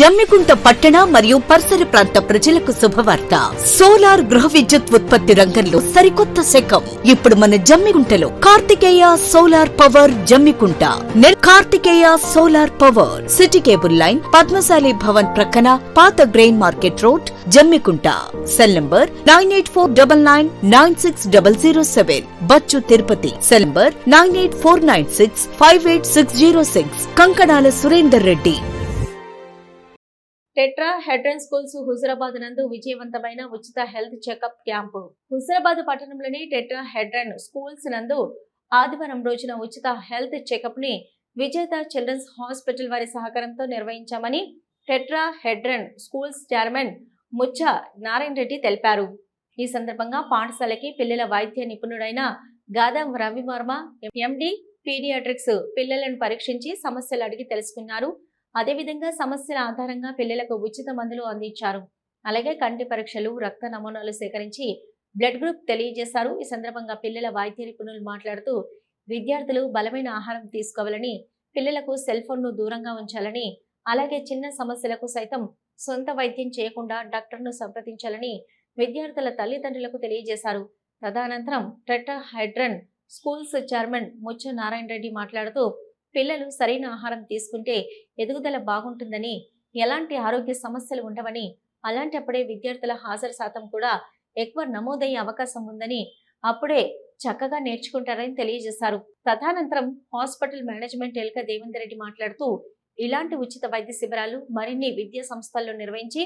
జమ్మికుంట పట్టణ మరియు పరిసర ప్రాంత ప్రజలకు శుభవార్త. సోలార్ గృహ విద్యుత్ ఉత్పత్తి రంగంలో సరికొత్త శకం ఇప్పుడు మన జమ్మికుంటలో Karthikeya solar power Jammikunta. Karthikeya solar power city cable line, Padmashali Bhavan ప్రక్కన, పాత grain market road, Jammikunta. Cell number 9849996007. Bachchu Tirupati. Cell number 9849658606. Kankanala Surender Reddy. Tetrahedron schools Huzurabad నందు విజయవంతమైన ఉచిత హెల్త్ చెకప్ క్యాంపు. హుజురాబాద్ పట్టణంలోని టెట్రా హెడ్రన్ స్కూల్స్ నందు ఆదివారం రోజున ఉచిత హెల్త్ చెకప్ ని విజేత చిల్డ్రన్స్ హాస్పిటల్ వారి సహకారంతో నిర్వహించామని tetrahedron schools chairman ముచ్చ Narayana Reddy తెలిపారు. ఈ సందర్భంగా పాఠశాలకి పిల్లల వైద్య నిపుణుడైన గాదం రవివర్మ ఎండి పీడియాట్రిక్స్ పిల్లలను పరీక్షించి సమస్యలు అడిగి తెలుసుకున్నారు. అదేవిధంగా సమస్యల ఆధారంగా పిల్లలకు ఉచిత మందులు అందించారు. అలాగే కంటి పరీక్షలు, రక్త నమూనాలు సేకరించి బ్లడ్ గ్రూప్ తెలియజేశారు. ఈ సందర్భంగా పిల్లల వైద్య నిపుణులు మాట్లాడుతూ విద్యార్థులు బలమైన ఆహారం తీసుకోవాలని, పిల్లలకు సెల్ ఫోన్ ను దూరంగా ఉంచాలని, అలాగే చిన్న సమస్యలకు సైతం సొంత వైద్యం చేయకుండా డాక్టర్ను సంప్రదించాలని విద్యార్థుల తల్లిదండ్రులకు తెలియజేశారు. తదనంతరం tetrahedron schools chairman ముచ్చ Narayana Reddy మాట్లాడుతూ పిల్లలు సరైన ఆహారం తీసుకుంటే ఎదుగుదల బాగుంటుందని, ఎలాంటి ఆరోగ్య సమస్యలు ఉండవని, అలాంటప్పుడే విద్యార్థుల హాజరు శాతం కూడా ఎక్కువ నమోదయ్యే అవకాశం ఉందని, అప్పుడే చక్కగా నేర్చుకుంటారని తెలియజేశారు. తదనంతరం హాస్పిటల్ మేనేజ్మెంట్ ఎల్క దేవేందర్ రెడ్డి మాట్లాడుతూ ఇలాంటి ఉచిత వైద్య శిబిరాలు మరిన్ని విద్యా సంస్థల్లో నిర్వహించి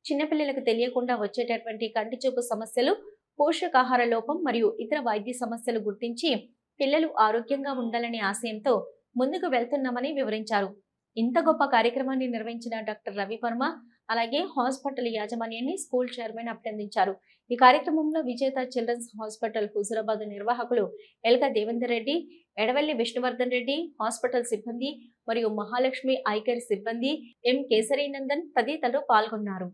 చిన్నపిల్లలకు తెలియకుండా వచ్చేటటువంటి కంటి చూపు సమస్యలు, పోషకాహార లోపం మరియు ఇతర వైద్య సమస్యలు గుర్తించి పిల్లలు ఆరోగ్యంగా ఉండాలనే ఆశయంతో ముందుకు వెళ్తున్నామని వివరించారు. ఇంత గొప్ప కార్యక్రమాన్ని నిర్వహించిన డాక్టర్ రవివర్మ అలాగే హాస్పిటల్ యాజమాన్యాన్ని స్కూల్ చైర్మన్ అభినందించారు. ఈ కార్యక్రమంలో విజేత చిల్డ్రన్స్ హాస్పిటల్ హుజురాబాద్ నిర్వాహకులు ఎల్క దేవేందర్ రెడ్డి, ఎడవెల్లి విష్ణువర్ధన్ రెడ్డి, హాస్పిటల్ సిబ్బంది మరియు మహాలక్ష్మి ఐకేర్ సిబ్బంది, ఎం కేసరీనందన్ తదితరులు పాల్గొన్నారు.